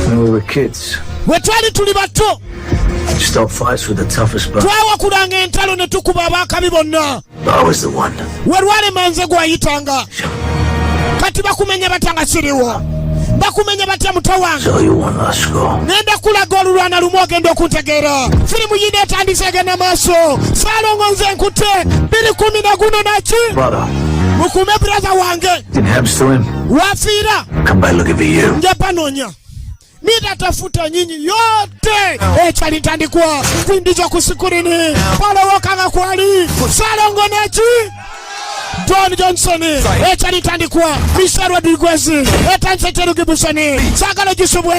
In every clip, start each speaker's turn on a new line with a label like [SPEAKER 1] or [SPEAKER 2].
[SPEAKER 1] When we were kids,
[SPEAKER 2] we twali tuli bato,
[SPEAKER 1] stop fights with the toughest but
[SPEAKER 2] twawakulanga entalo ne tukuba abakabi bonna.
[SPEAKER 1] I was the one.
[SPEAKER 2] We lwalemanze gwayitanga. Kati bakumenya batanga siriwo. Bakumenya batya muto wange.
[SPEAKER 1] So you want us go?
[SPEAKER 2] Nenda kulaga olulwana lumu ogenda okuntegeera. Firimu yine etandise egenda maaso. Saalongonze nkute 2010 guno naki.
[SPEAKER 1] Brother.
[SPEAKER 2] Mukume brother wange.
[SPEAKER 1] Didn't happen to him.
[SPEAKER 2] Wafiira.
[SPEAKER 1] Come by looking for you.
[SPEAKER 2] Nja panonya. Nitatafuta nyinyi yote. Chali ntandikwa. Kuindiza kusikurini. Pala wakanga kwali. Salongo naki. Don Johnson, chali tandikwa. Misharwa Digwezi. Etanse terugi busani. Sagalo jisubwe.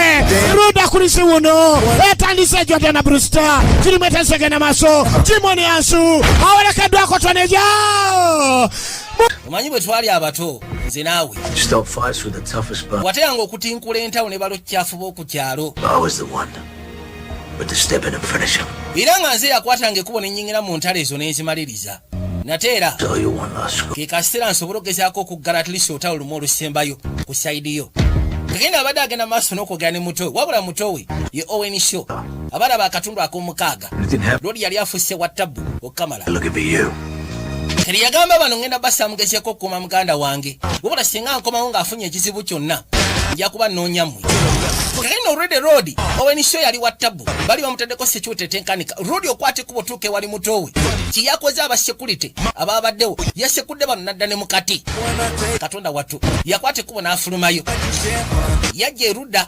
[SPEAKER 2] Ruda kurisi uno. Etandise jote na Brewster. Filimete segena maso. Jimoni ansu. Awele kedwa kotwane jao.
[SPEAKER 3] Omanyi bwe twali abato nze naawe.
[SPEAKER 1] Stop fights with the toughest but
[SPEAKER 3] Wateyanga okutinkula entawo ne balokyafu b'oku kyalo.
[SPEAKER 1] I was the one. With the step in and finish him.
[SPEAKER 3] Era nga nze yakwatanga ekkubo ne nnyingira mu ntalo ezo n'ezimaliriza. Nateera.
[SPEAKER 1] So you want us go?
[SPEAKER 3] Ke kaseera nsobole okugezaako okuggala at least olutalo lumu olusembayo ku sayidi yo. Kagenda abadde agenda maaso n'okwogera ne muto we. Wabula muto we ye Owen Show. Abalaba akatundu ak'omukaaga. Lodi yali afusse wa ttabu okkamala.
[SPEAKER 1] Looking for you.
[SPEAKER 3] Keri yagamba bano ngenda bassa mugezeeko okukuma muganda wange. Wabula singa nkomawo ng'afunye ekizibu kyonna nja kuba nnoonya mmwe. Kagenda already road Owen Show yali wa ttabu. Bali bamutaddeko security tenkanika. Road okwate kubo tuuke wali mutowe. Kiyakoze aba security ababaddewo yasekudde bano nadda ne mukati. Katonda wattu yakwate kubo n'afulumayo. Yajja erudda.